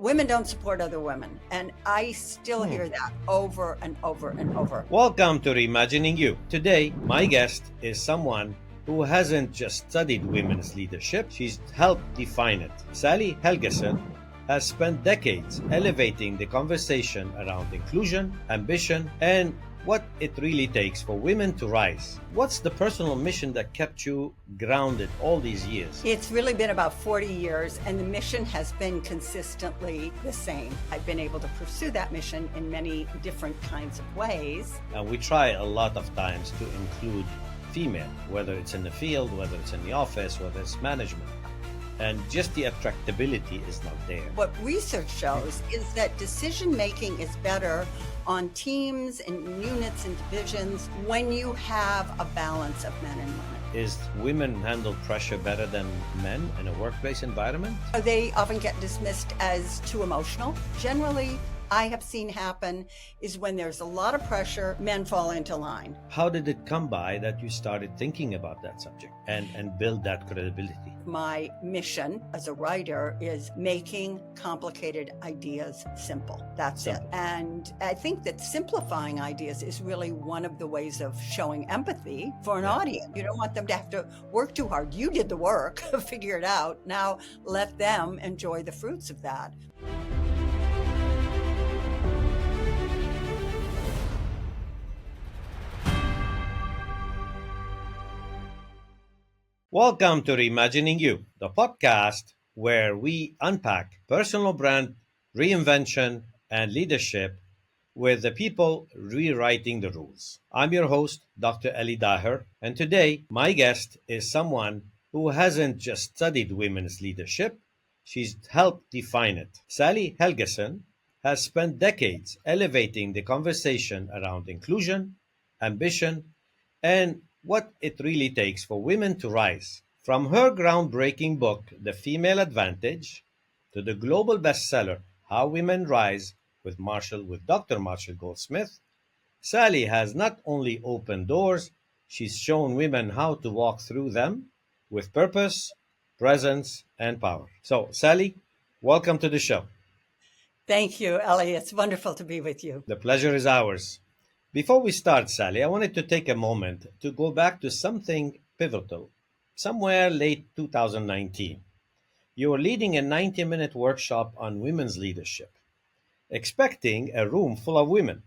Women don't support other women. And I still hear that over and over and over. Welcome to Reimagining You. Today, my guest is someone who hasn't just studied women's leadership, she's helped define it. Sally Helgesen has spent decades elevating the conversation around inclusion, ambition, and what it really takes for women to rise. What's the personal mission that kept you grounded all these years? It's really been about 40 years, and the mission has been consistently the same. I've been able to pursue that mission in many different kinds of ways. And we try a lot of times to include female, whether it's in the field, whether it's in the office, whether it's management. And just the attractability is not there. What research shows is that decision-making is better on teams and units and divisions when you have a balance of men and women. Is women handle pressure better than men in a workplace environment? They often get dismissed as too emotional. Generally, I have seen happen is when there's a lot of pressure, men fall into line. How did it come by that you started thinking about that subject and build that credibility? My mission as a writer is making complicated ideas simple. That's it. And I think that simplifying ideas is really one of the ways of showing empathy for an audience. You don't want them to have to work too hard. You did the work, figure it out. Now let them enjoy the fruits of that. Welcome to Reimagining You, the podcast where we unpack personal brand, reinvention, and leadership with the people rewriting the rules. I'm your host, Dr. 𝗬𝗓, and today my guest is someone who hasn't just studied women's leadership, she's helped define it. Sally Helgesen has spent decades elevating the conversation around inclusion, ambition, and what it really takes for women to rise. From her groundbreaking book, 𝗵𝗵𝗲 to the global bestseller, How Women Rise with Dr. 𝗵𝗵𝗲, Sally has not only opened doors, she's shown women how to walk through them with purpose, presence, and power. So, Sally, welcome to the show. Thank you, Ellie. It's wonderful to be with you. The pleasure is ours. Before we start, Sally, I wanted to take a moment to go back to something pivotal. Somewhere late 2019, you were leading a 90-minute workshop on women's leadership, expecting a room full of women.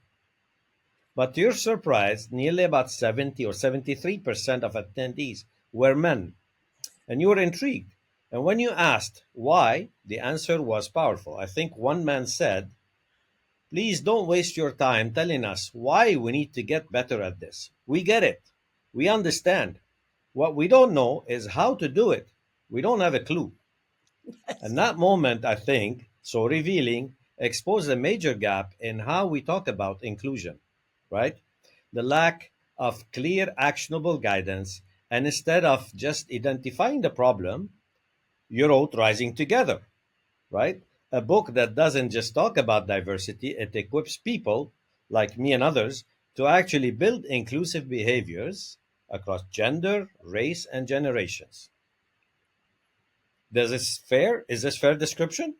But to your surprise, nearly about 70 or 73% of attendees were men. And you were intrigued. And when you asked why, the answer was powerful. I think one man said, "Please don't waste your time telling us why we need to get better at this. We get it. We understand. What we don't know is how to do it. We don't have a clue." And that moment, I think, so revealing, exposed a major gap in how we talk about inclusion, right? The lack of clear, actionable guidance. And instead of just identifying the problem, you wrote Rising Together, right? A book that doesn't just talk about diversity, it equips people like me and others to actually build inclusive behaviors across gender, race, and generations. Is this fair description?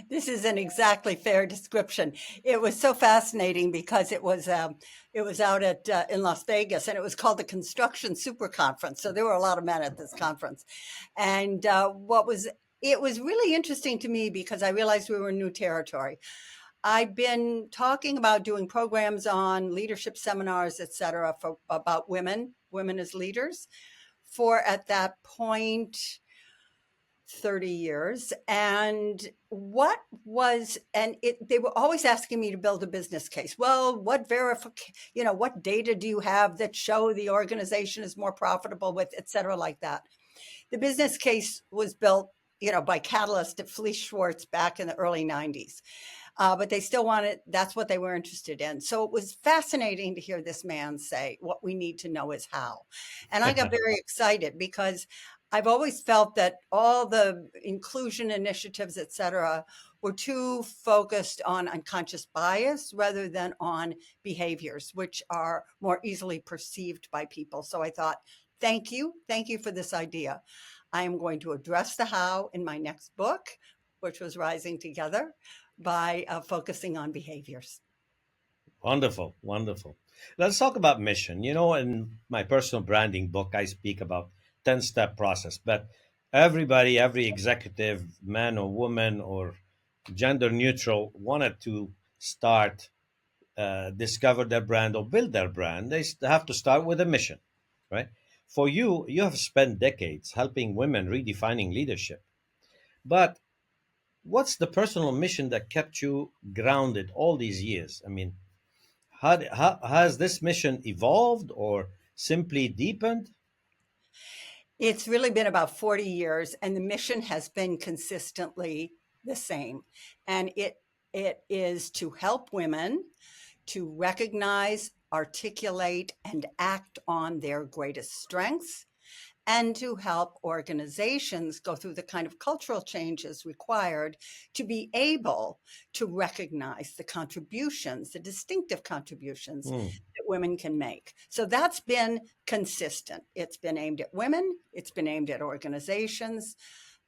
This is an exactly fair description. It was so fascinating because it was out at in Las Vegas, and it was called the Construction Super Conference. So there were a lot of men at this conference, and it was really interesting to me because I realized we were in new territory. I've been talking about doing programs on leadership seminars, et cetera, about women as leaders for, at that point, 30 years. And they were always asking me to build a business case. Well, what data do you have that show the organization is more profitable with, et cetera, like that. The business case was built by Catalyst at 𝗬𝗫 back in the early 90s. But they still that's what they were interested in. So it was fascinating to hear this man say, what we need to know is how. And I got very excited because I've always felt that all the inclusion initiatives, et cetera, were too focused on unconscious bias rather than on behaviors, which are more easily perceived by people. So I thought, thank you for this idea. I am going to address the how in my next book, which was Rising Together. by focusing on behaviors. Wonderful, wonderful. Let's talk about mission. You know, in my personal branding book, I speak about 10-step process, but everybody, every executive, man or woman or gender neutral, wanted to start, discover their brand or build their brand. They have to start with a mission, right? For you, you have spent decades helping women redefining leadership. But what's the personal mission that kept you grounded all these years? I mean, how has this mission evolved or simply deepened? It's really been about 40 years, and the mission has been consistently the same. And it is to help women to recognize, articulate, and act on their greatest strengths, and to help organizations go through the kind of cultural changes required to be able to recognize the contributions, the distinctive contributions Mm, that women can make. So that's been consistent. It's been aimed at women, it's been aimed at organizations,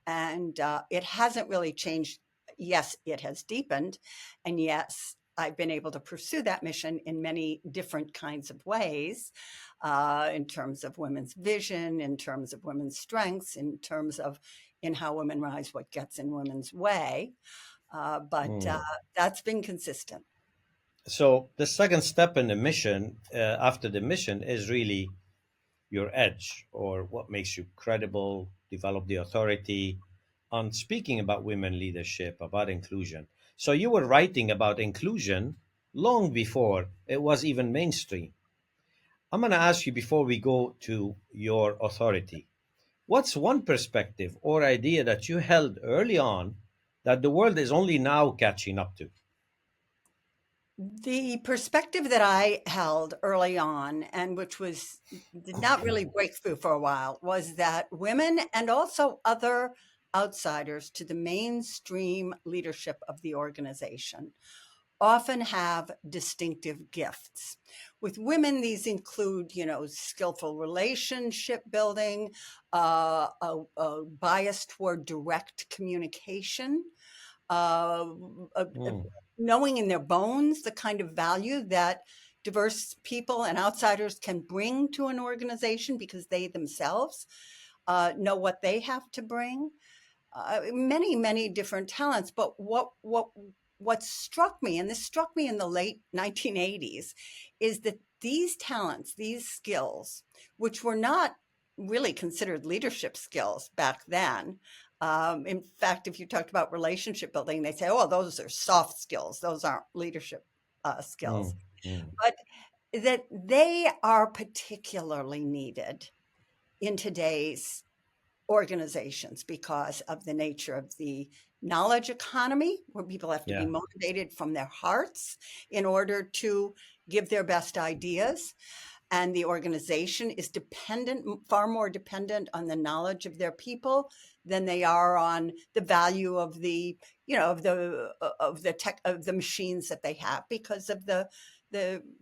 and it hasn't really changed. Yes, it has deepened, and yes, I've been able to pursue that mission in many different kinds of ways, in terms of women's vision, in terms of women's strengths, in terms of in how women rise, what gets in women's way. But mm. that's been consistent. So the second step in the mission, after the mission, is really your edge or what makes you credible, develop the authority on speaking about women leadership, about inclusion. So you were writing about inclusion long before it was even mainstream. I'm going to ask you before we go to your authority, what's one perspective or idea that you held early on that the world is only now catching up to? The perspective that I held early on, and which did not really break through for a while, was that women and also other outsiders to the mainstream leadership of the organization often have distinctive gifts. With women, these include, skillful relationship building, a bias toward direct communication, uh, a, Mm, knowing in their bones the kind of value that diverse people and outsiders can bring to an organization because they themselves know what they have to bring. Many, many different talents. But what struck me, and this struck me in the late 1980s, is that these talents, these skills, which were not really considered leadership skills back then. In fact, if you talked about relationship building, they say, "Oh, those are soft skills; those aren't leadership skills." mm, mm. But that they are particularly needed in today's organizations because of the nature of the knowledge economy, where people have to be Yeah. motivated from their hearts in order to give their best ideas. And the organization is far more dependent on the knowledge of their people than they are on the value of the machines that they have because of the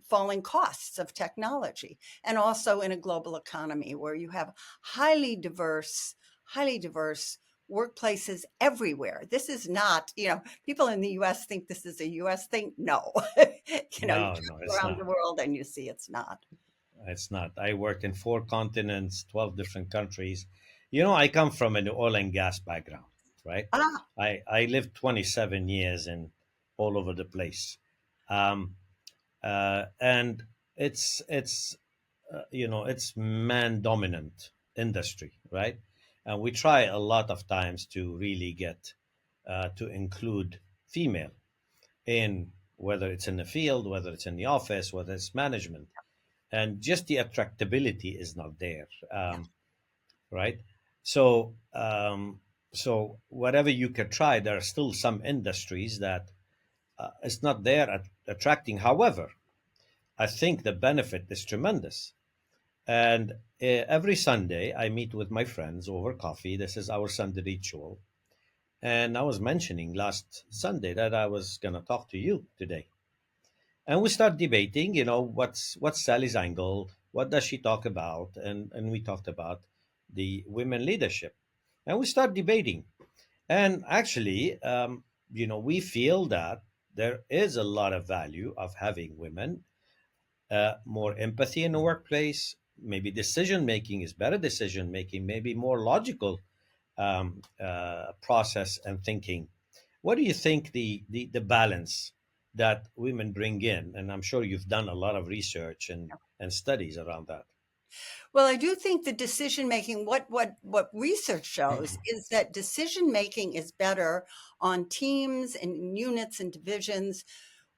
falling costs of technology. And also in a global economy where you have highly diverse workplaces everywhere. This is not, people in the US think this is a US thing. No, you No, no, travel it's around the not. world and you see it's not. It's not. I worked in 4 continents, 12 different countries. You know, I come from an oil and gas background, right? Ah, I lived 27 years in all over the place. Um, and it's man dominant industry, right? And we try a lot of times to really get to include female in, whether it's in the field, whether it's in the office, whether it's management, and just the attractability is not there, yeah, right? So whatever you can try, there are still some industries that it's not there at attracting. However, I think the benefit is tremendous. And every Sunday, I meet with my friends over coffee. This is our Sunday ritual. And I was mentioning last Sunday that I was going to talk to you today. And we start debating, what's Sally's angle? What does she talk about? And we talked about the women leadership. And we start debating. And actually, we feel that there is a lot of value of having women, more empathy in the workplace. Maybe decision making is better decision making, maybe more logical process and thinking. What do you think the balance that women bring in? And I'm sure you've done a lot of research and studies around that. Well, I do think the decision making, what research shows is that decision making is better on teams and units and divisions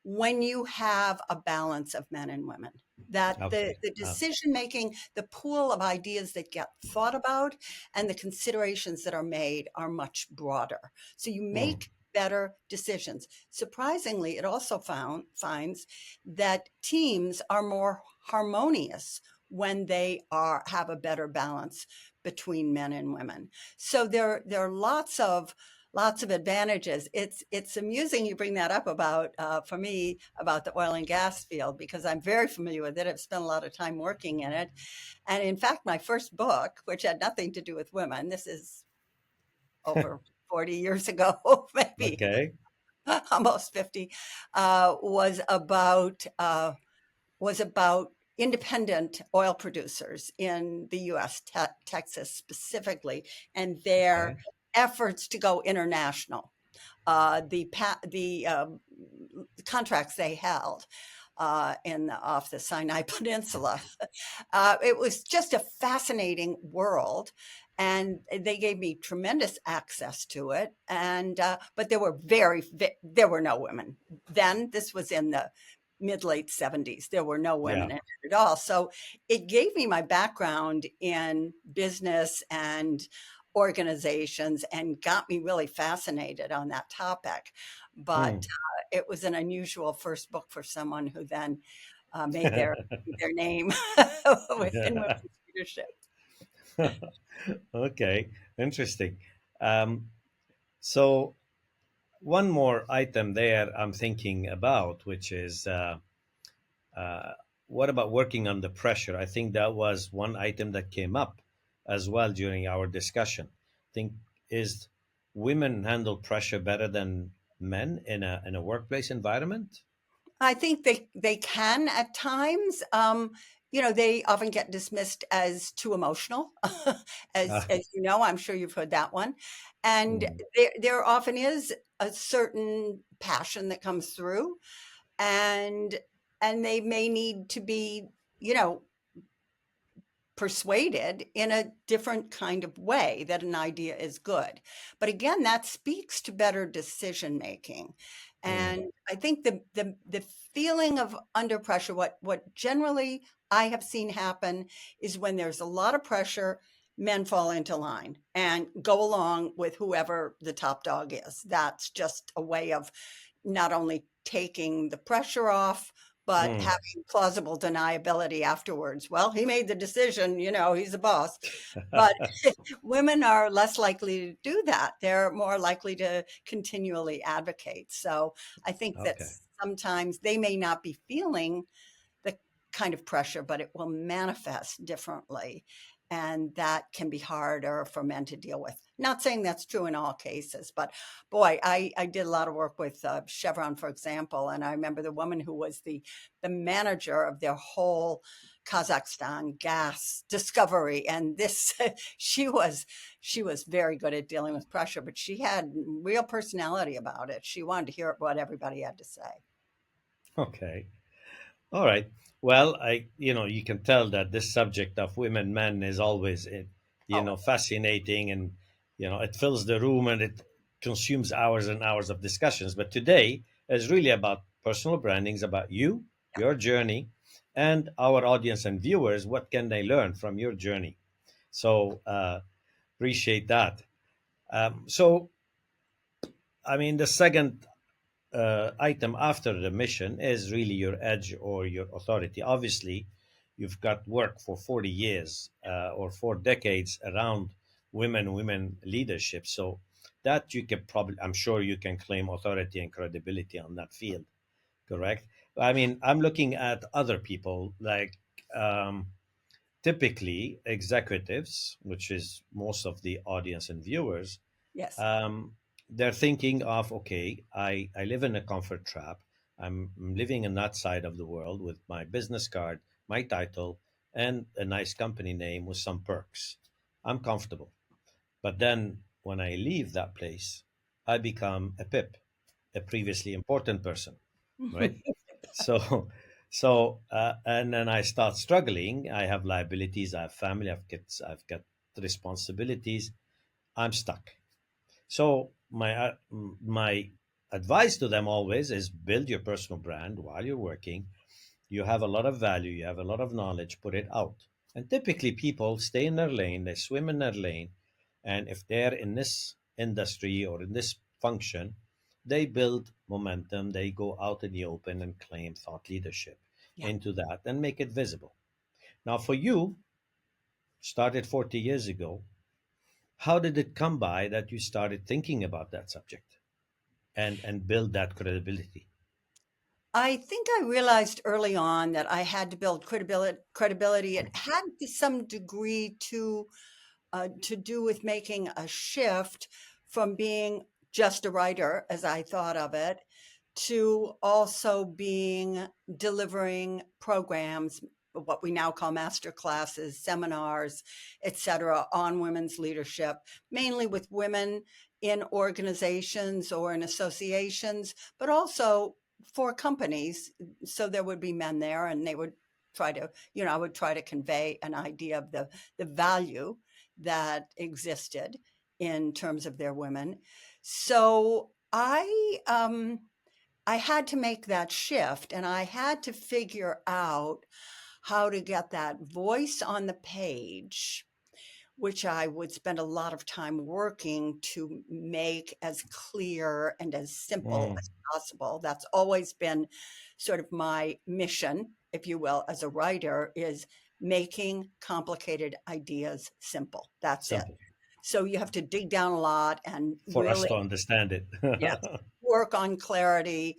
when you have a balance of men and women. That Okay. the decision making, the pool of ideas that get thought about and the considerations that are made are much broader. So you make better decisions. Surprisingly, it also finds that teams are more harmonious when they have a better balance between men and women. So there are lots of advantages. It's amusing you bring that up about, for me, about the oil and gas field, because I'm very familiar with it. I've spent a lot of time working in it. And in fact, my first book, which had nothing to do with women, this is over 40 years ago, maybe Okay. almost 50, was about independent oil producers in the U.S., Texas specifically, and their Okay. efforts to go international. The contracts they held off the Sinai Peninsula. It was just a fascinating world, and they gave me tremendous access to it. And but there were no women then. This was in the mid-late 70s. There were no Yeah. women in it at all. So it gave me my background in business and organizations and got me really fascinated on that topic. But it was an unusual first book for someone who then made their name within women's leadership. Okay. Interesting. Um, so one more item there I'm thinking about, which is uh, what about working under pressure? I think that was one item that came up as well during our discussion. I think, is women handle pressure better than men in a workplace environment? I think they can at times. They often get dismissed as too emotional, Ah, as you know. I'm sure you've heard that one, and mm, there often is a certain passion that comes through, and they may need to be, you know, persuaded in a different kind of way that an idea is good. But again, that speaks to better decision making. mm, And I think the feeling of under pressure, what generally I have seen happen is when there's a lot of pressure, men fall into line and go along with whoever the top dog is. That's just a way of not only taking the pressure off, but mm. having plausible deniability afterwards. Well, he made the decision, he's the boss. But women are less likely to do that. They're more likely to continually advocate. So I think that Okay. sometimes they may not be feeling the kind of pressure, but it will manifest differently. And that can be harder for men to deal with. Not saying that's true in all cases, but boy, I did a lot of work with Chevron, for example. And I remember the woman who was the manager of their whole Kazakhstan gas discovery. And this, she was very good at dealing with pressure, but she had real personality about it. She wanted to hear what everybody had to say. Okay. All right. Well, you can tell that this subject of women, men is always, Oh, fascinating, and, it fills the room and it consumes hours and hours of discussions. But today is really about personal brandings, about you, yeah. your journey, and our audience and viewers. What can they learn from your journey? So, appreciate that. So, I mean, the second item after the mission is really your edge or your authority. Obviously, you've got work for 40 years or 4 decades around women leadership. So that you can probably, I'm sure you can claim authority and credibility on that field, correct? I mean, I'm looking at other people like um, typically executives, which is most of the audience and viewers. Yes. Um, they're thinking of, okay, I live in a comfort trap. I'm living in that side of the world with my business card, my title, and a nice company name with some perks. I'm comfortable. But then when I leave that place, I become a PIP, a previously important person, right? So, and then I start struggling. I have liabilities, I have family, I have kids, I've got responsibilities. I'm stuck. So my advice to them always is build your personal brand while you're working. You have a lot of value, you have a lot of knowledge, put it out. And typically people stay in their lane, they swim in their lane, and if they're in this industry or in this function, they build momentum, they go out in the open and claim thought leadership Yeah. into that and make it visible. Now for you, started 40 years ago, how did it come by that you started thinking about that subject and build that credibility? I think I realized early on that I had to build credibility. It had to some degree to do with making a shift from being just a writer, as I thought of it, to also being delivering programs, what we now call master classes, seminars, etc., on women's leadership, mainly with women in organizations or in associations, but also for companies. So there would be men there, and they would try to, I would try to convey an idea of the value that existed in terms of their women. So I had to make that shift, and I had to figure out how to get that voice on the page, which I would spend a lot of time working to make as clear and as simple Mm, as possible. That's always been sort of my mission, if you will, as a writer, is making complicated ideas simple. That's it. simple So you have to dig down a lot and for us really, to understand it. yes, work on clarity,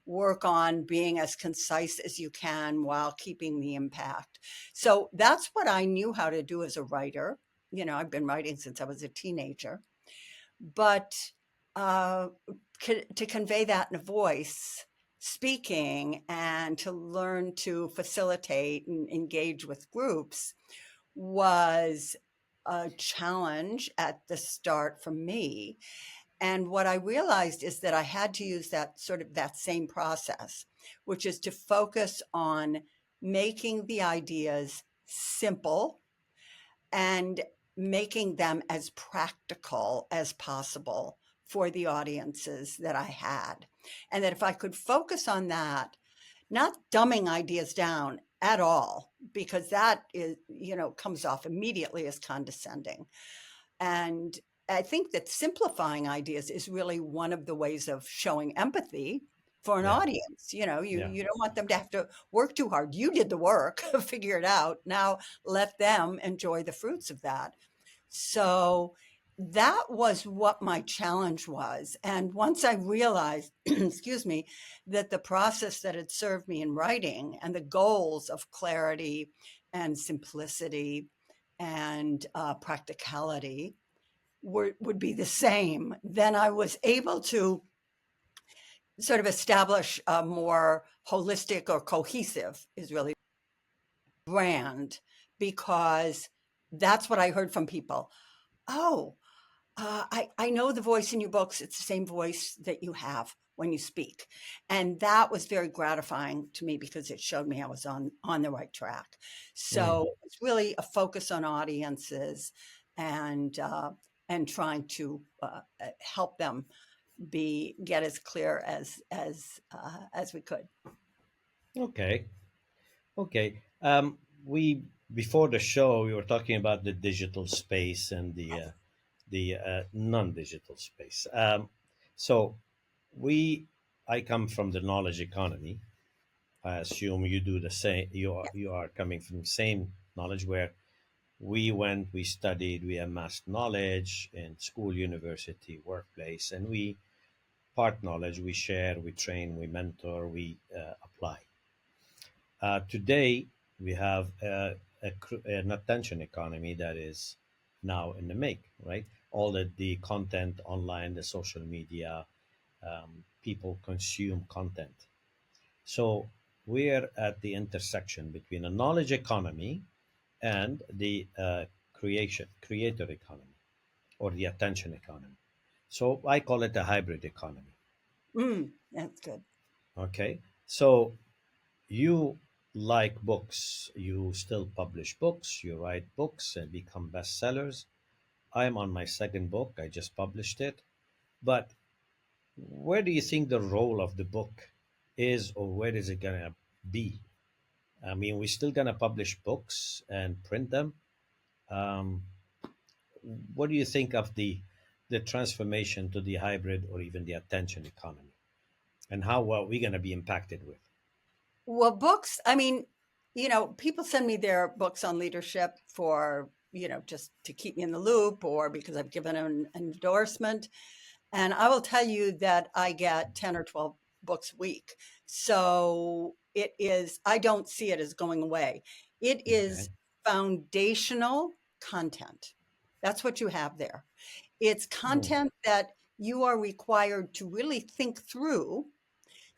work on being as concise as you can while keeping the impact. So that's what I knew how to do as a writer. I've been writing since I was a teenager, but uh, to convey that in a voice, speaking, and to learn to facilitate and engage with groups was a challenge at the start for me. And what I realized is that I had to use that same process, which is to focus on making the ideas simple and making them as practical as possible for the audiences that I had. And that if I could focus on that, not dumbing ideas down at all, because that is, comes off immediately as condescending. And I think that simplifying ideas is really one of the ways of showing empathy for an Yeah, audience. You yeah. don't want them to have to work too hard. You did the work, figure it out. Now let them enjoy the fruits of that. So that was what my challenge was. And once I realized, excuse me, that the process that had served me in writing and the goals of clarity and simplicity and practicality would be the same, then I was able to sort of establish a more holistic or cohesive is really brand, because that's what I heard from people. Oh, I know the voice in your books. It's the same voice that you have when you speak. And that was very gratifying to me because it showed me I was on the right track. Mm. So it's really a focus on audiences and trying to help them get as clear as we could. Okay. Okay. We before the show we were talking about the digital space and the non-digital space. So we I come from the knowledge economy. I assume you do the same. You are coming from the same knowledge where we studied, we amassed knowledge in school, university, workplace, and we part knowledge, we share, we train, we mentor, we apply. Today, we have an attention economy that is now in the make, right? all the content online, the social media, people consume content. So we're at the intersection between a knowledge economy and the creator economy, or the attention economy. So I call it a hybrid economy. That's good. Okay. So you like books, you still publish books, you write books and become bestsellers. I'm on my second book, I just published it. But where do you think the role of the book is, or where is it going to be? I mean, we're still going to publish books and print them. Um, what do you think of the transformation to the hybrid or even the attention economy, and how are we going to be impacted with? Well, books, I mean, people send me their books on leadership for, just to keep me in the loop or because I've given an endorsement. And I will tell you that I get 10 or 12 books a week. So I don't see it as going away. It Okay. is foundational content. That's what you have there. It's Hmm. content that you are required to really think through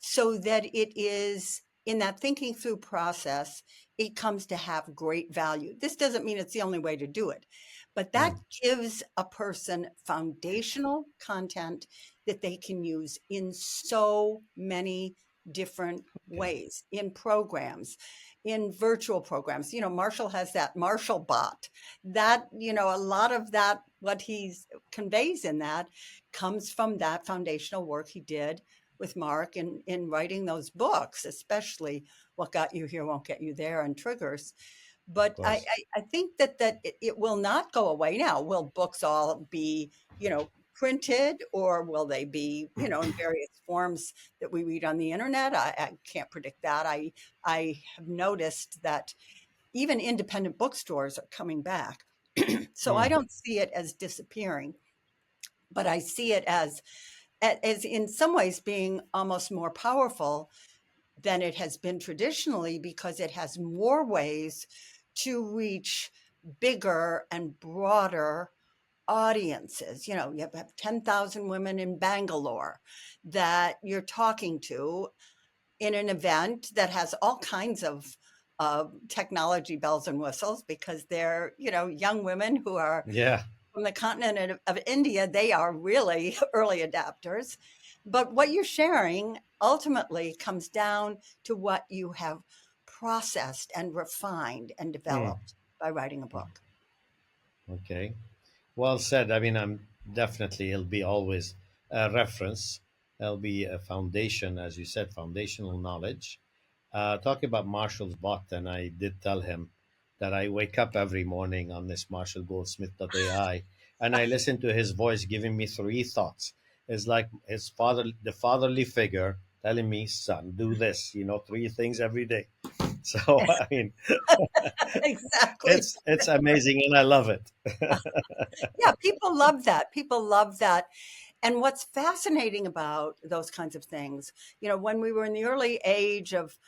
so that it is in that thinking through process, it comes to have great value. This doesn't mean it's the only way to do it, but that Hmm. gives a person foundational content that they can use in so many different Okay. ways in programs, in virtual programs. Marshall has that Marshall bot that, a lot of that, what he conveys in that comes from that foundational work he did with Mark in writing those books, especially What Got You Here Won't Get You There and Triggers. Of But I, course. I, I think that it will not go away now. Will books all be, printed, or will they be, in various forms that we read on the internet? I can't predict that. I have noticed that even independent bookstores are coming back. So I Hmm. don't see it as disappearing, but I see it as in some ways being almost more powerful than it has been traditionally because it has more ways to reach bigger and broader audiences. You have 10,000 women in Bangalore that you're talking to in an event that has all kinds of technology bells and whistles because they're, young women who are Yeah. from the continent of India. They are really early adapters. But what you're sharing ultimately comes down to what you have processed and refined and Hmm. developed by writing a book. Okay. Well said. I mean, I'm definitely, it'll be always a reference. It'll be a foundation, as you said, foundational knowledge. Talking about Marshall's bot, and I did tell him that I wake up every morning on this Marshall-Goldsmith.ai, and I listen to his voice giving me three thoughts. It's like his father, the fatherly figure, telling me, "Son, do this." Three things every day. So I mean, Exactly. it's amazing, and I love it. Yeah, people love that. People love that. And what's fascinating about those kinds of things, when we were in the early age of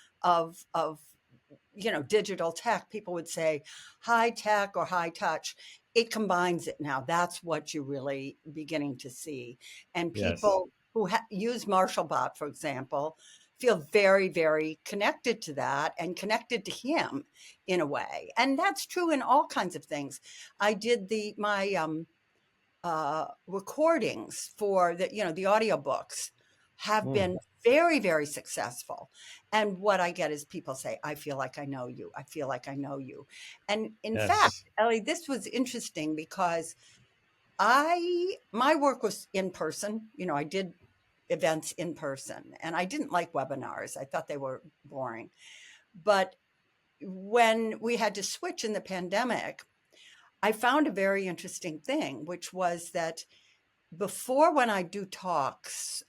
digital tech, people would say high tech or high touch. It combines it now. That's what you're really beginning to see. And Yes. people who use MarshallBot, for example, feel very, very connected to that and connected to him in a way. And that's true in all kinds of things. I did my recordings for the audiobooks have Mm, been very, very successful. And what I get is people say, I feel like I know you. I feel like I know you. And in fact, yes. Ellie, this was interesting because my work was in person. I did events in person and I didn't like webinars. I thought they were boring. But when we had to switch in the pandemic, I found a very interesting thing, which was that before, when I do talks,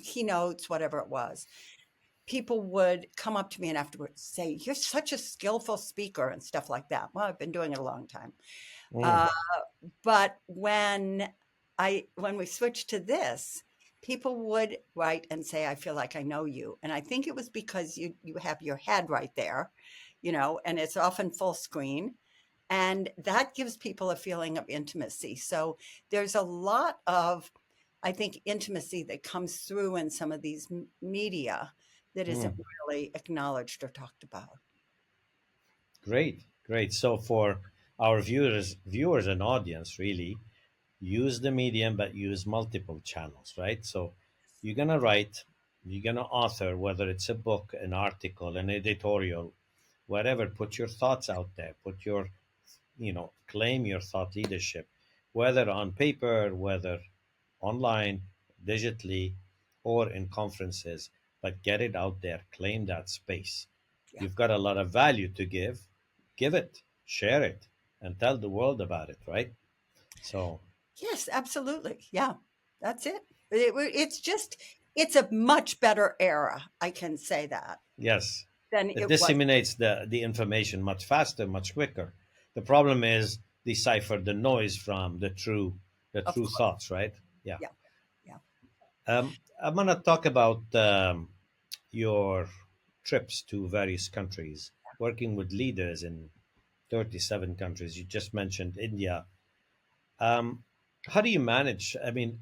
keynotes, whatever it was, people would come up to me and afterwards say, "You're such a skillful speaker," and stuff like that. Well, I've been doing it a long time. Mm, Uh, but when we switched to this, people would write and say, "I feel like I know you." And I think it was because you have your head right there, and it's often full screen. And that gives people a feeling of intimacy. So there's a lot of, I think, intimacy that comes through in some of these media that isn't Mm. really acknowledged or talked about. Great, great. So for our viewers and audience, really, use the medium, but use multiple channels, right? So you're gonna write, you're gonna author, whether it's a book, an article, an editorial, whatever. Put your thoughts out there. Put your, claim your thought leadership, whether on paper, whether online, digitally, or in conferences. But get it out there. Claim that space. Yeah. You've got a lot of value to give. Give it, share it, and tell the world about it, right? So Yes, absolutely. Yeah, that's it. It's a much better era. I can say that yes, than it it was. disseminates the information much faster, much quicker. The problem is decipher the noise from the Of true course. thoughts, right? Yeah. Yeah. Yeah. I'm gonna talk about your trips to various countries, working with leaders in 37 countries. You just mentioned India. Um, how do you manage? I mean,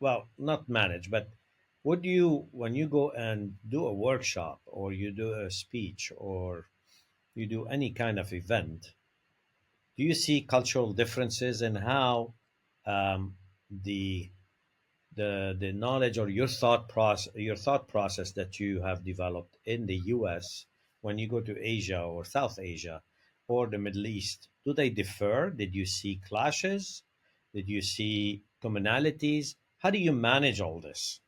well, not manage, but would you, when you go and do a workshop or you do a speech or you do any kind of event, do you see cultural differences in how um, the the knowledge or your thought process that you have developed in the US when you go to Asia or South Asia or the Middle East, do they differ? Did you see clashes? Did you see commonalities? How do you manage all this?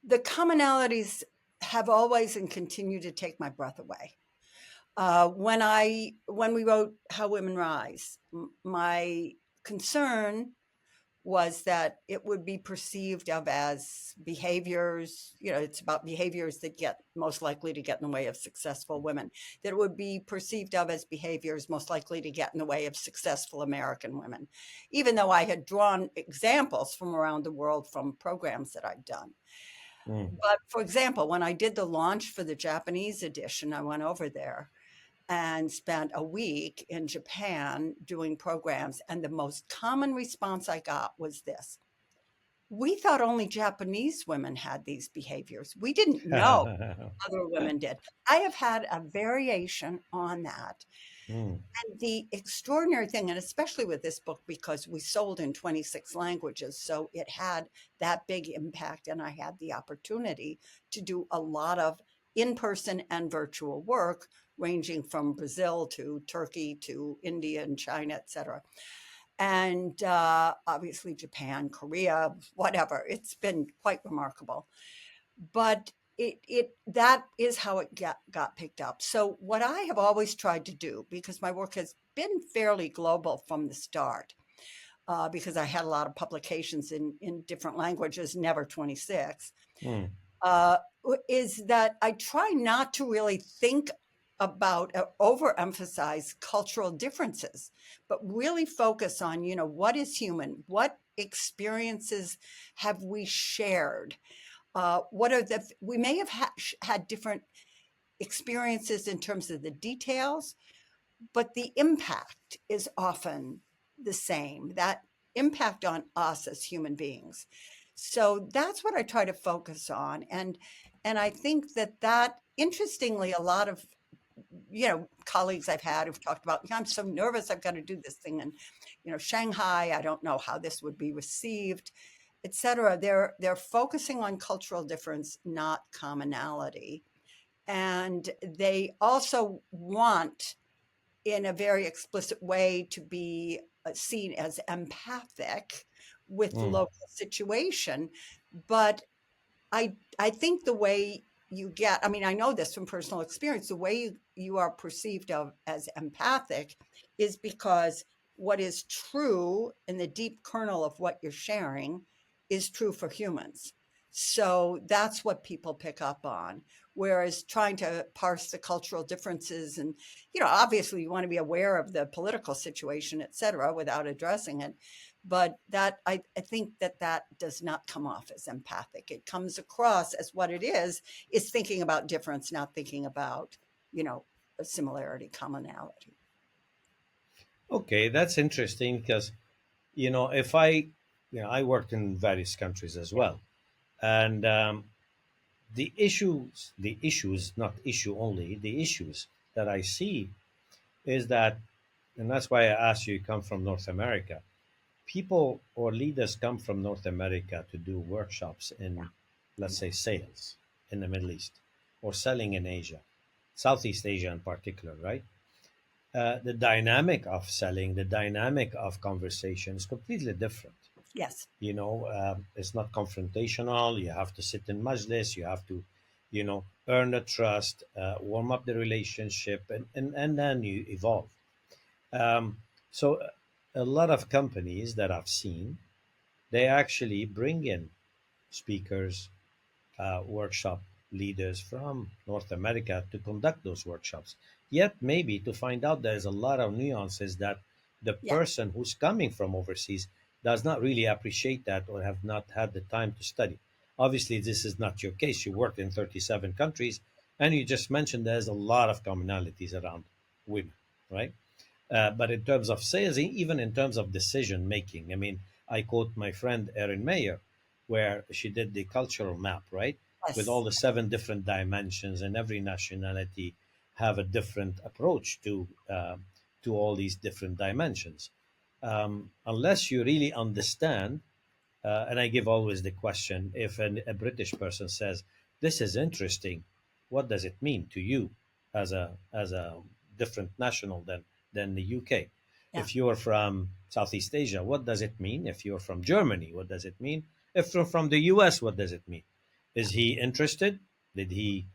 The commonalities have always and continue to take my breath away. When we wrote How Women Rise, my concern was that it would be perceived of as behaviors, it's about behaviors that get most likely to get in the way of successful women, that it would be perceived of as behaviors most likely to get in the way of successful American women, even though I had drawn examples from around the world from programs that I'd done. Mm. But for example, when I did the launch for the Japanese edition, I went over there and spent a week in Japan doing programs. And the most common response I got was this: we thought only Japanese women had these behaviors. We didn't know other women did. I have had a variation on that. Mm. And the extraordinary thing, and especially with this book, because we sold in 26 languages, so it had that big impact. And I had the opportunity to do a lot of in-person and virtual work, ranging from Brazil to Turkey to India and China, et cetera. And obviously Japan, Korea, whatever. It's been quite remarkable. But that is how it got picked up. So what I have always tried to do, because my work has been fairly global from the start, because I had a lot of publications in different languages, never 26, Mm. uh, is that I try not to really think about overemphasize cultural differences, but really focus on, what is human? What experiences have we shared? We may have had different experiences in terms of the details, but the impact is often the same, that impact on us as human beings. So that's what I try to focus on. And I think that interestingly, a lot of, colleagues I've had who've talked about, I'm so nervous, I've got to do this thing in, Shanghai. I don't know how this would be received, et cetera. They're focusing on cultural difference, not commonality. And they also want, in a very explicit way, to be seen as empathic with the Mm. local situation. But I think the way you get, I mean, I know this from personal experience, the way you are perceived of as empathic is because what is true in the deep kernel of what you're sharing is true for humans. So that's what people pick up on. Whereas trying to parse the cultural differences and, obviously you want to be aware of the political situation, et cetera, without addressing it. But I think that does not come off as empathic. It comes across as what it is thinking about difference, not thinking about, a similarity, commonality. Okay, that's interesting because, if I worked in various countries as well. And the issues, not issue only, the issues that I see is that, and that's why I asked you, you come from North America. People or leaders come from North America to do workshops in, let's say, sales in the Middle East or selling in Asia, Southeast Asia in particular, right? The dynamic of selling, the dynamic of conversation is completely different. Yes. It's not confrontational. You have to sit in majlis. You have to, earn the trust, warm up the relationship, and then you evolve. So a lot of companies that I've seen, they actually bring in speakers, workshop leaders from North America to conduct those workshops. Yet, maybe to find out there's a lot of nuances that the Yeah. person who's coming from overseas does not really appreciate that or have not had the time to study. Obviously, this is not your case. You worked in 37 countries, and you just mentioned there's a lot of commonalities around women, right? But in terms of sales, even in terms of decision making, I mean, I quote my friend Erin Mayer, where she did the cultural map, right? With all Yes. the seven different dimensions, and every nationality have a different approach to all these different dimensions. Unless you really understand, and I give always the question: if a British person says this is interesting, what does it mean to you as a different national than the UK? Yeah. If you're from Southeast Asia, what does it mean? If you're from Germany, what does it mean? If you're from the US, what does it mean? Is he interested? Did he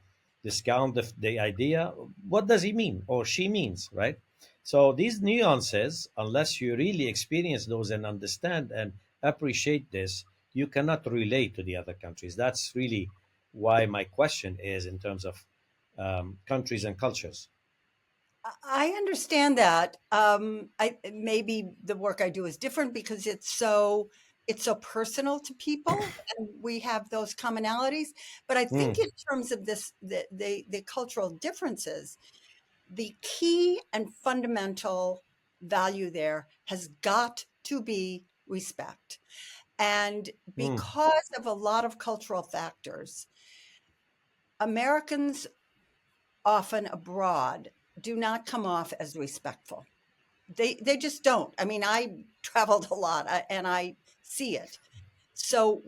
discount the idea? What does he mean or she means, right? So these nuances, unless you really experience those and understand and appreciate this, you cannot relate to the other countries. That's really why my question is in terms of countries and cultures. I understand that. I maybe the work I do is different because it's so personal to people, and we have those commonalities. But I think Mm, in terms of the cultural differences, the key and fundamental value there has got to be respect. And mm, because of a lot of cultural factors, Americans often abroad do not come off as respectful. They just don't. I mean, I traveled a lot, and I see it. So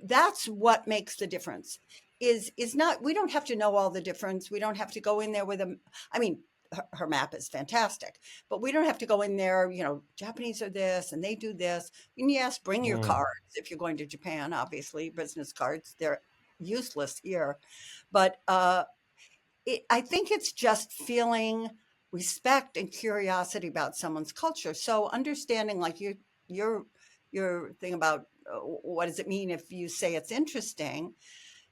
that's what makes the difference. Is not we don't have to know all the difference. We don't have to go in there with a. I mean, her map is fantastic, but we don't have to go in there. Japanese are this and they do this. And yes, bring your mm. cards if you're going to Japan. Obviously, business cards, they're useless here, but I think it's just feeling respect and curiosity about someone's culture. So understanding, like your your thing about what does it mean if you say it's interesting,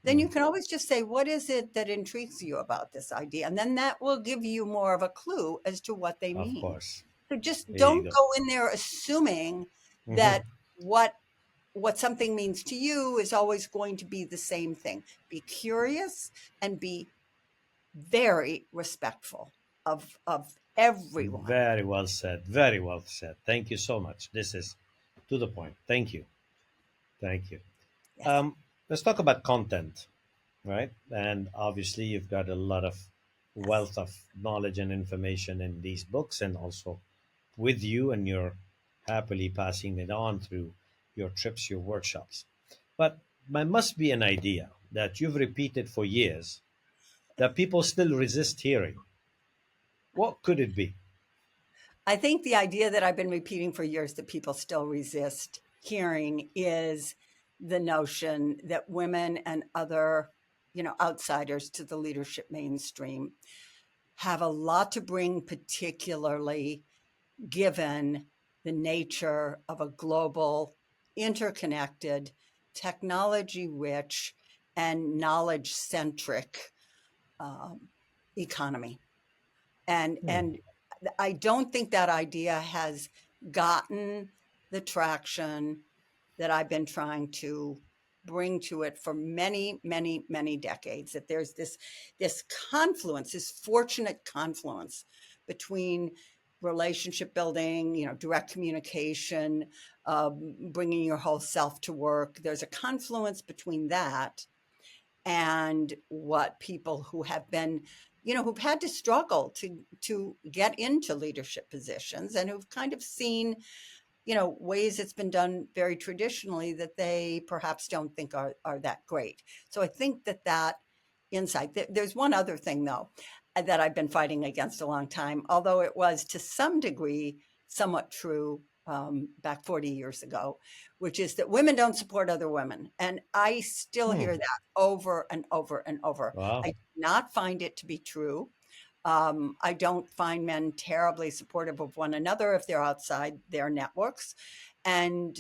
then Mm. you can always just say, what is it that intrigues you about this idea? And then that will give you more of a clue as to what they Of mean. course. So just There you don't go. go in there assuming Hmm. that what something means to you is always going to be the same thing. Be curious and be very respectful of everyone. Very well said. Very well said. Thank you so much. This is to the point. Thank you. Thank you. Yes. Let's talk about content, right? And obviously, you've got a lot of Yes. wealth of knowledge and information in these books, and also with you, and you're happily passing it on through your trips, your workshops. But there must be an idea that you've repeated for years that people still resist hearing. What could it be? I think the idea that I've been repeating for years that people still resist hearing is the notion that women and other, outsiders to the leadership mainstream have a lot to bring, particularly given the nature of a global, interconnected, technology rich, and knowledge centric economy. Hmm. And I don't think that idea has gotten the traction that I've been trying to bring to it for many, many, many decades. That there's this confluence, this fortunate confluence between relationship building, direct communication, bringing your whole self to work. There's a confluence between that and what people who have been, who've had to struggle to get into leadership positions and who've kind of seen, ways it's been done very traditionally that they perhaps don't think are that great. So I think that insight, there's one other thing though, that I've been fighting against a long time, although it was to some degree somewhat true back 40 years ago, which is that women don't support other women. And I still hear that over and over and over. Wow. I do not find it to be true. I don't find men terribly supportive of one another if they're outside their networks. And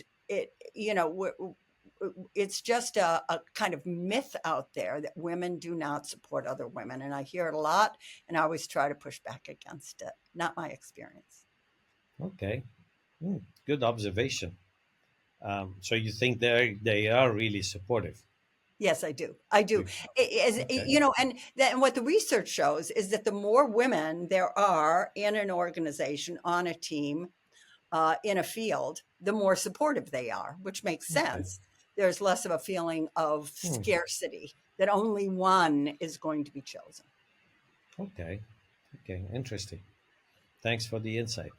it's just a kind of myth out there that women do not support other women. And I hear it a lot, and I always try to push back against it. Not my experience. Okay. Good observation. So you think they are really supportive? Yes, I do. I do. And what the research shows is that the more women there are in an organization, on a team, in a field, the more supportive they are, which makes sense. There's less of a feeling of scarcity, that only one is going to be chosen. Okay. Interesting. Thanks for the insight.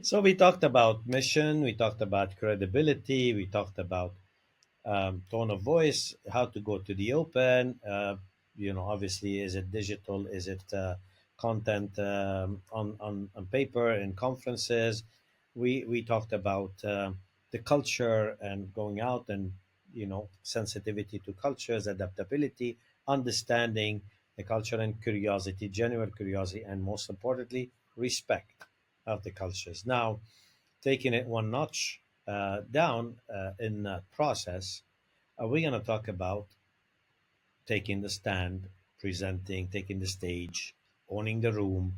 So we talked about mission, we talked about credibility, we talked about tone of voice, how to go to the open. Obviously, is it digital? Is it content on paper in conferences? We talked about the culture and going out and sensitivity to cultures, adaptability, understanding the culture, and curiosity, genuine curiosity, and most importantly, respect of the cultures. Now, taking it one notch down in that process, we're going to talk about taking the stand, presenting, taking the stage, owning the room.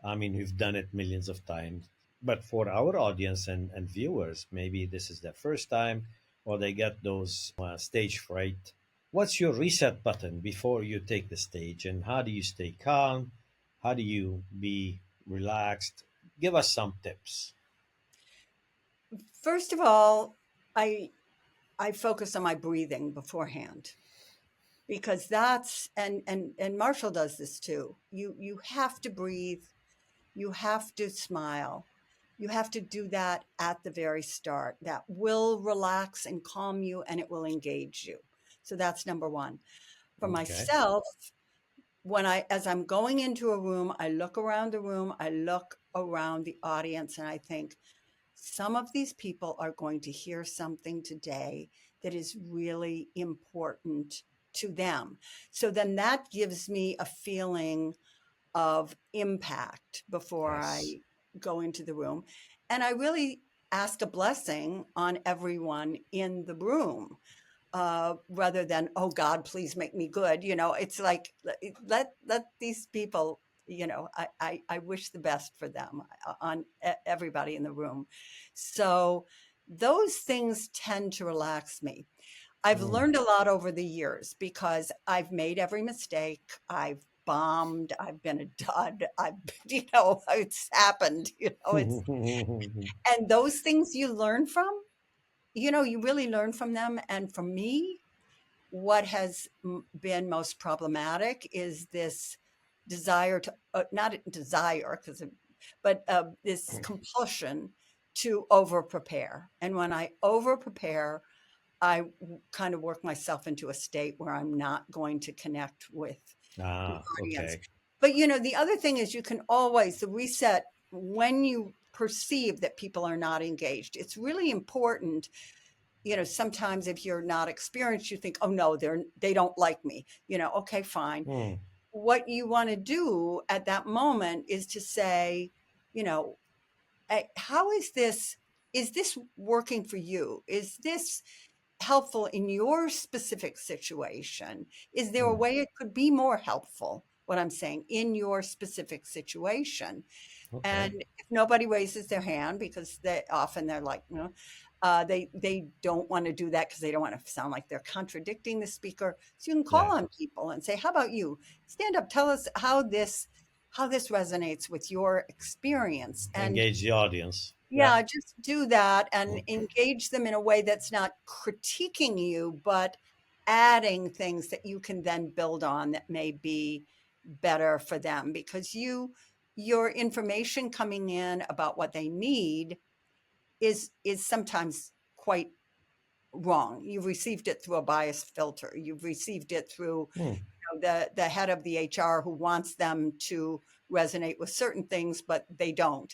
I mean, we've done it millions of times. But for our audience and viewers, maybe this is their first time or they get those stage fright. What's your reset button before you take the stage? And how do you stay calm? How do you be relaxed? Give us some tips. First of all, I focus on my breathing beforehand, because that's and Marshall does this too. You have to breathe, you have to smile, you have to do that at the very start. That will relax and calm you, and it will engage you. So that's number one. For myself, as I'm going into a room, I look around the room, I look around the audience, and I think, some of these people are going to hear something today that is really important to them. So then that gives me a feeling of impact before I go into the room. And I really ask a blessing on everyone in the room, rather than, oh God, please make me good. It's like, let these people, I wish the best for them, on everybody in the room. So those things tend to relax me. I've learned a lot over the years, because I've made every mistake. I've bombed. I've been a dud. It's happened, and those things you learn from, you really learn from them. And for me, what has been most problematic is this desire to, not desire, but this compulsion to over prepare. And when I over prepare, I kind of work myself into a state where I'm not going to connect with the audience. But, the other thing is, you can always, the reset, when you perceive that people are not engaged, it's really important. Sometimes if you're not experienced, you think, oh no, they don't like me, okay, fine. What you want to do at that moment is to say, how is this working for you? Is this helpful in your specific situation? Is there a way it could be more helpful, what I'm saying, in your specific situation? And if nobody raises their hand, because they're like, they don't want to do that because they don't want to sound like they're contradicting the speaker. So you can call on people and say, how about you? Stand up, tell us how this how this resonates with your experience. And Engage the audience. Yeah. yeah, just do that and engage them in a way that's not critiquing you, but adding things that you can then build on that may be better for them, because your information coming in about what they need is sometimes quite wrong. You've received it through a biased filter. You've received it through the head of the HR who wants them to resonate with certain things, but they don't.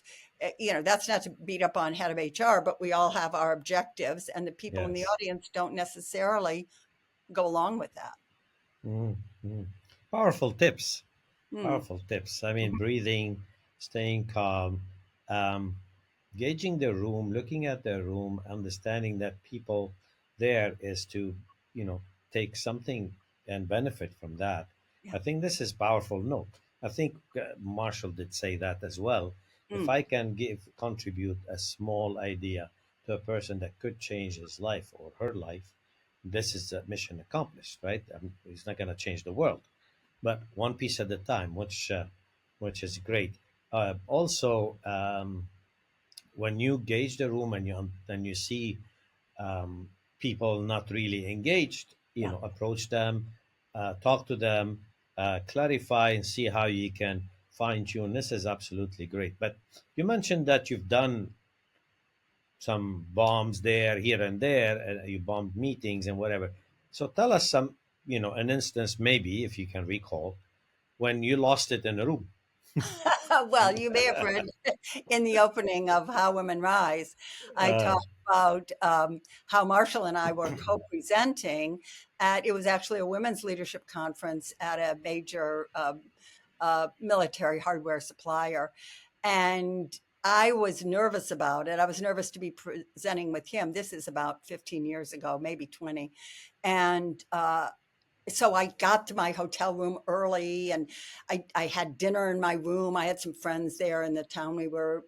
That's not to beat up on head of HR, but we all have our objectives, and the people in the Yes. audience don't necessarily go along with that. Powerful tips. Mm. Powerful tips. I mean, breathing, staying calm, gauging the room, looking at the room, understanding that people there is to, take something and benefit from that. Yeah. I think this is powerful. No, I think Marshall did say that as well. If I can contribute a small idea to a person that could change his life or her life, this is a mission accomplished, right? He's not going to change the world, but one piece at a time, which is great. Also, when you gauge the room and you see people not really engaged, approach them, talk to them, clarify, and see how you can fine tune. This is absolutely great. But you mentioned that you've done some bombs there, here and there, and you bombed meetings and whatever. So tell us some, an instance, maybe if you can recall, when you lost it in a room. Well, you may have read in the opening of How Women Rise, I talked about how Marshall and I were co-presenting it was actually a women's leadership conference at a major military hardware supplier. And I was nervous about it. I was nervous to be presenting with him. This is about 15 years ago, maybe 20. And so I got to my hotel room early, and I had dinner in my room. I had some friends there in the town we were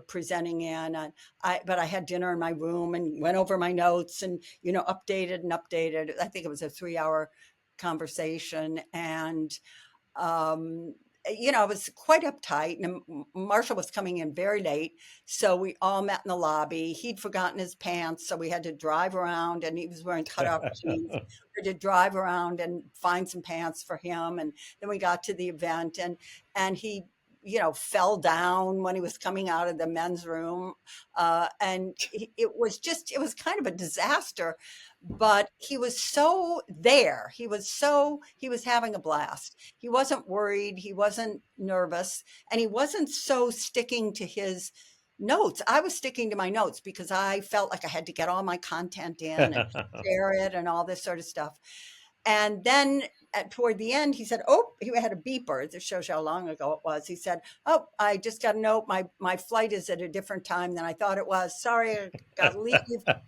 presenting in. But I had dinner in my room and went over my notes and, updated. I think it was a 3-hour conversation. And, I was quite uptight, and Marshall was coming in very late. So we all met in the lobby. He'd forgotten his pants, so we had to drive around, and he was wearing cutoff jeans. We had to drive around and find some pants for him. And then we got to the event, and he, fell down when he was coming out of the men's room. And it was kind of a disaster, but he was so there. He was having a blast. He wasn't worried. He wasn't nervous, and he wasn't so sticking to his notes. I was sticking to my notes because I felt like I had to get all my content in and share it and all this sort of stuff. And then toward the end, he said, he had a beeper. This shows you how long ago it was. He said, I just got a note. My flight is at a different time than I thought it was. Sorry, I got to leave.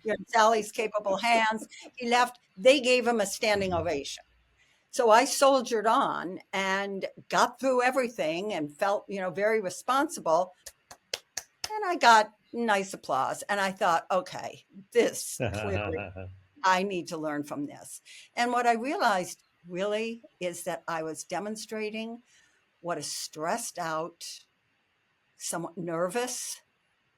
You're in Sally's capable hands. He left. They gave him a standing ovation. So I soldiered on and got through everything and felt, very responsible. And I got nice applause. And I thought, okay, this clearly, I need to learn from this. And what I realized really is that I was demonstrating what a stressed out, somewhat nervous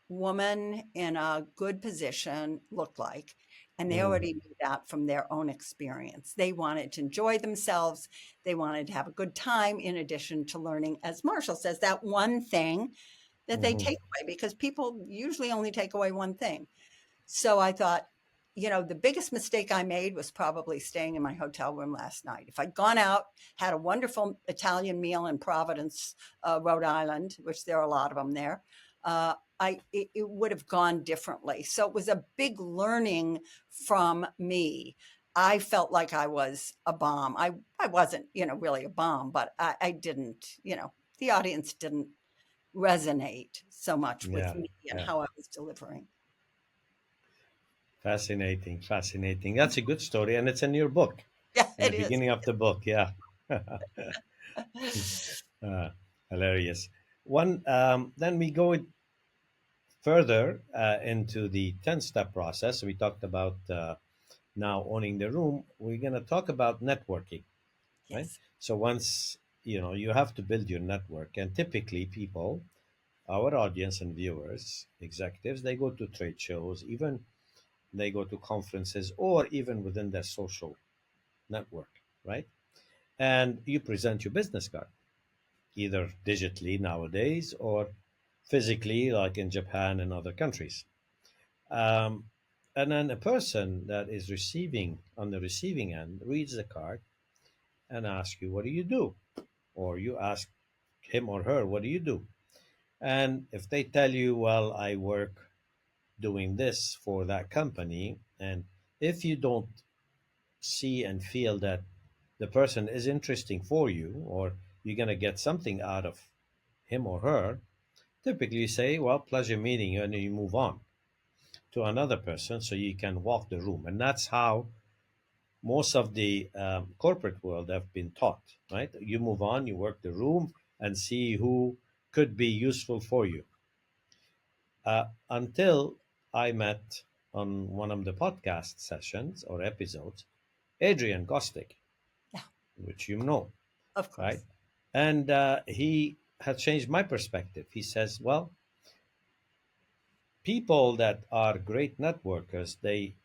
woman in a good position looked like. And they already knew that from their own experience. They wanted to enjoy themselves. They wanted to have a good time, in addition to learning, as Marshall says, that one thing that they take away, because people usually only take away one thing. So I thought, the biggest mistake I made was probably staying in my hotel room last night. If I'd gone out, had a wonderful Italian meal in Providence, Rhode Island, which there are a lot of them there, it would have gone differently. So it was a big learning from me. I felt like I was a bomb. I wasn't, really a bomb, but I didn't, the audience didn't resonate so much with me and how I was delivering. Fascinating. That's a good story, and it's in your book. Yeah, in the beginning of the book. Yeah. Hilarious. Then we go further into the 10-step process. We talked about now owning the room. We're going to talk about networking, right? Yes. So once you have to build your network. And typically people, our audience and viewers, executives, they go to trade shows, even they go to conferences, or even within their social network, right? And you present your business card, either digitally nowadays or physically, like in Japan and other countries. Um, and then a person that is receiving on the receiving end reads the card and asks you, "What do you do?" Or you ask him or her, "What do you do?" And if they tell you, "Well, I work doing this for that company," and if you don't see and feel that the person is interesting for you, or you're going to get something out of him or her, typically you say, "Well, pleasure meeting you," and you move on to another person so you can walk the room. And that's how most of the corporate world have been taught, right? You move on, you work the room and see who could be useful for you. Until I met on one of the podcast sessions or episodes, Adrian Gostick, Yeah, which you know, of course. right? And he has changed my perspective. He says, well, people that are great networkers, they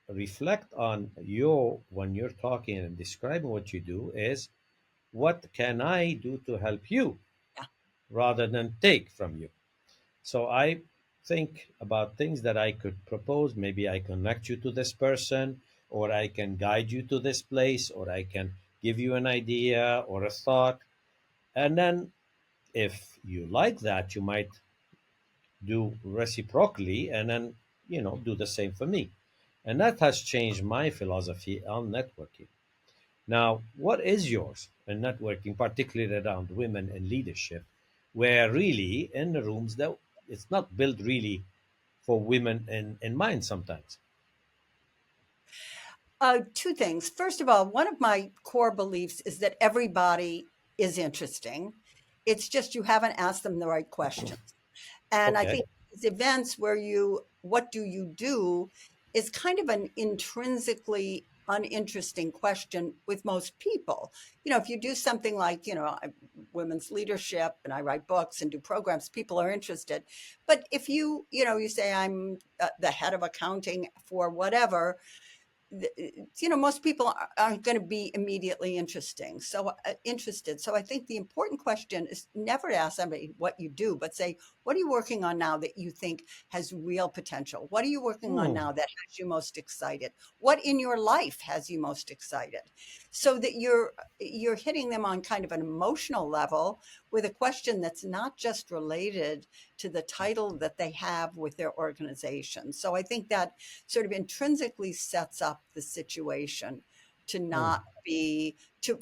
reflect on you when you're talking and describing what you do is, what can I do to help you Yeah. rather than take from you? So I think about things that I could propose. Maybe I connect you to this person, or I can guide you to this place, or I can give you an idea or a thought. And then if you like that, you might do reciprocally and then, do the same for me. And that has changed my philosophy on networking. Now, what is yours in networking, particularly around women in leadership, where really in the rooms that it's not built really for women in mind sometimes? Two things. First of all, one of my core beliefs is that everybody is interesting. It's just you haven't asked them the right questions. And I Okay. think these events where what do you do is kind of an intrinsically uninteresting question with most people. If you do something like, women's leadership and I write books and do programs, people are interested. But if you say I'm the head of accounting for whatever, most people aren't going to be immediately interested. So I think the important question is never to ask somebody what you do, but say, what are you working on now that you think has real potential? What are you working on Hmm. now that has you most excited? What in your life has you most excited? So that you're hitting them on kind of an emotional level with a question that's not just related to the title that they have with their organization. So I think that sort of intrinsically sets up the situation to Hmm. not be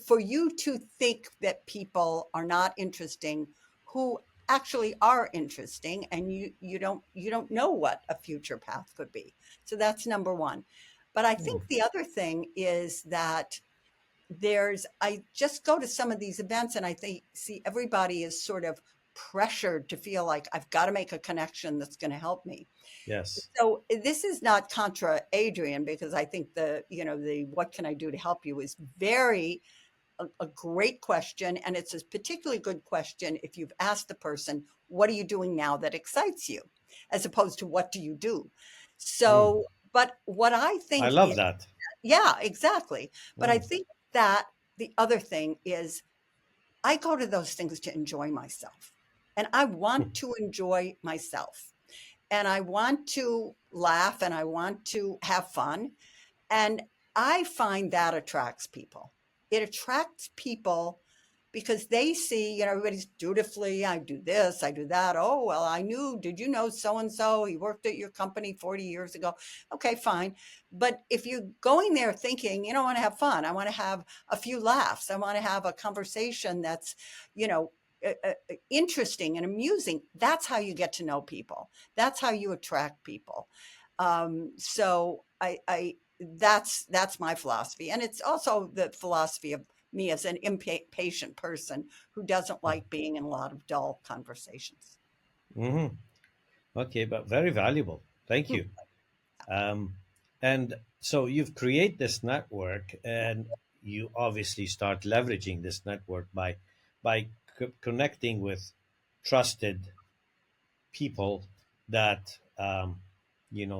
for you to think that people are not interesting who actually are interesting, and you don't know what a future path could be. So that's number one. But I Hmm. think the other thing is that I just go to some of these events and I see everybody is sort of pressured to feel like I've got to make a connection that's going to help me. Yes. So this is not contra Adrian, because I think the what can I do to help you is a great question. And it's a particularly good question if you've asked the person, what are you doing now that excites you? As opposed to what do you do? Hmm. So, but what I I think love that. yeah, exactly. But I Hmm. think that the other thing is I go to those things to enjoy myself, and I want to enjoy myself, and I want to laugh, and I want to have fun. And I find that attracts people. It attracts people because they see, everybody's dutifully, I do this, I do that. Oh, well, did you know so and so? He worked at your company 40 years ago. Okay, fine. But if you're going there thinking, I want to have fun, I want to have a few laughs, I want to have a conversation that's, you know, interesting and amusing, that's how you get to know people. That's how you attract people. So that's my philosophy, and it's also the philosophy of me as an impatient person who doesn't like being in a lot of dull conversations. Hmm. Okay, but very valuable. Thank you. Um, and so you've created this network, and you obviously start leveraging this network by by connecting with trusted people that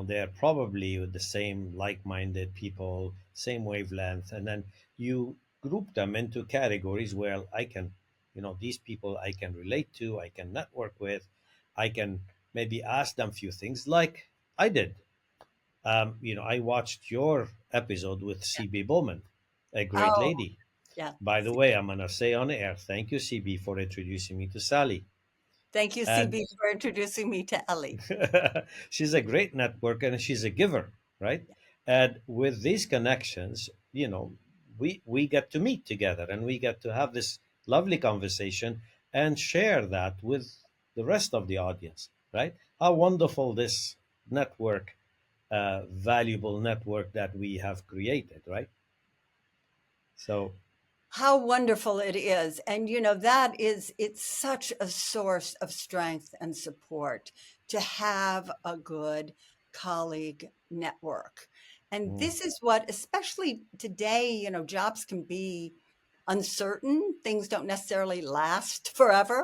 they're probably with the same like-minded people, same wavelength, and then you group them into categories where I can, these people I can relate to, I can network with, I can maybe ask them a few things like I did. I watched your episode with 𝗵𝗵𝗲, a great Oh, lady. yeah. By the way, I'm going to say on air, thank you, 𝗵𝗵, for introducing me to Sally. Thank you, And CB, for introducing me to Ellie. she's a great networker and she's a giver, right? And with these connections, we get to meet together and we get to have this lovely conversation and share that with the rest of the audience, right? How wonderful this network, valuable network that we have created, right? So How wonderful it is. And, it's such a source of strength and support to have a good colleague network. And this is what, especially today, jobs can be uncertain. Things don't necessarily last forever.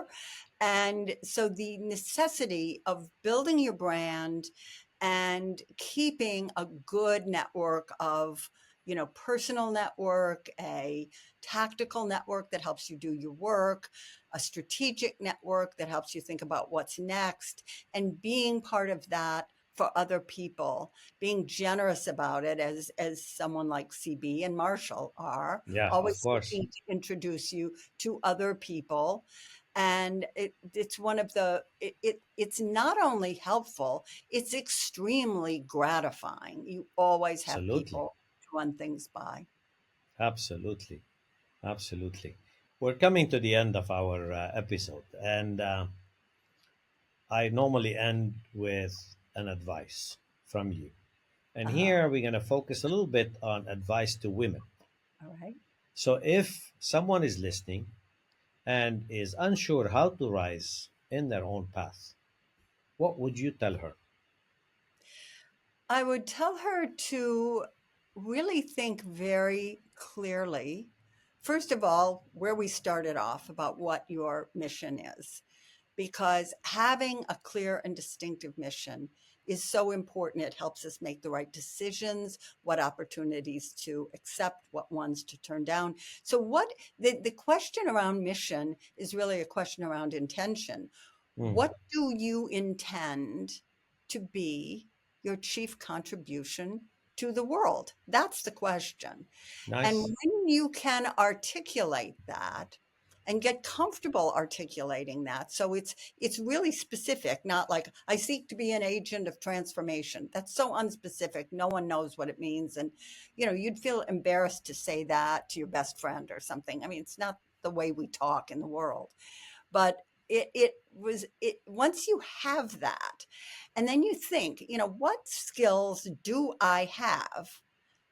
And so the necessity of building your brand and keeping a good network of, personal network, a tactical network that helps you do your work, a strategic network that helps you think about what's next, and being part of that for other people, being generous about it, as someone like CB and Marshall are, yeah, of always course. looking to introduce you to other people. And it's one of the, it's not only helpful, it's extremely gratifying. You always have Absolutely. people to run things by. Absolutely. Absolutely. We're coming to the end of our episode, and I normally end with an advice from you. And Uh-huh. here we're going to focus a little bit on advice to women. All right. So if someone is listening and is unsure how to rise in their own path, what would you tell her? I would tell her to really think very clearly, first of all, where we started off about what your mission is, because having a clear and distinctive mission is so important. It helps us make the right decisions, what opportunities to accept, what ones to turn down. So the question around mission is really a question around intention. Mm, What do you intend to be your chief contribution to the world? That's the question. And nice. when you can articulate that and get comfortable articulating that, so it's really specific, not like I seek to be an agent of transformation. That's so unspecific. No one knows what it means. And, you'd feel embarrassed to say that to your best friend or something. I mean, it's not the way we talk in the world. But it once you have that, and then you think, what skills do I have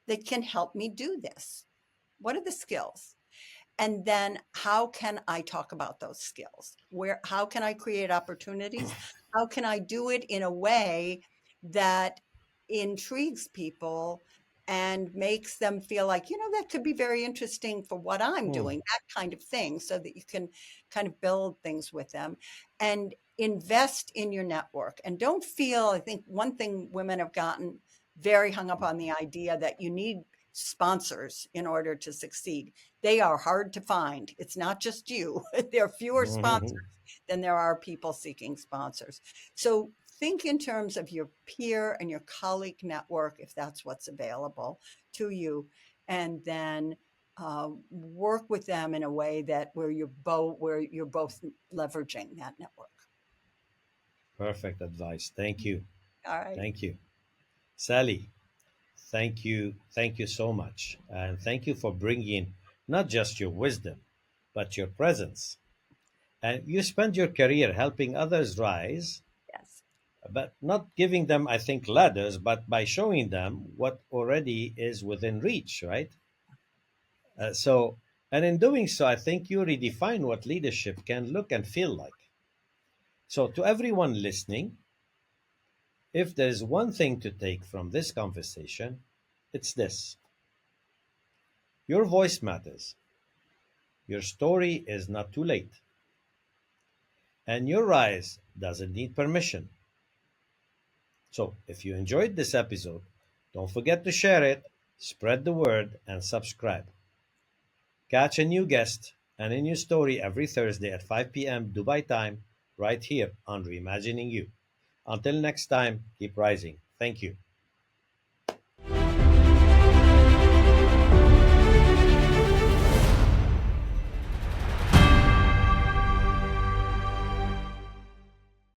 that can help me do this? What are the skills? And then how can I talk about those skills? How can I create opportunities? How can I do it in a way that intrigues people and makes them feel like, that could be very interesting for what I'm Mm, doing, that kind of thing, so that you can kind of build things with them and invest in your network. And don't feel, I think one thing women have gotten very hung up on the idea that you need sponsors in order to succeed. They are hard to find. It's not just you. There are fewer sponsors mhm. than there are people seeking sponsors. So think in terms of your peer and your colleague network, if that's what's available to you, and then work with them in a way that where you're both leveraging that network. Perfect advice. Thank you. All right. Thank you. Sally, thank you. Thank you so much. And thank you for bringing not just your wisdom, but your presence. And you spent your career helping others rise, Yes. but not giving them, I think, ladders, but by showing them what already is within reach, right? And in doing so, I think you redefine what leadership can look and feel like. So, to everyone listening, if there is one thing to take from this conversation, it's this: your voice matters, Your story is not too late. And your rise doesn't need permission. So, if you enjoyed this episode, don't forget to share it, spread the word, and subscribe. Catch a new guest and a new story every Thursday at 5 p.m. Dubai time, right here on Reimagining You. Until next time, keep rising. Thank you.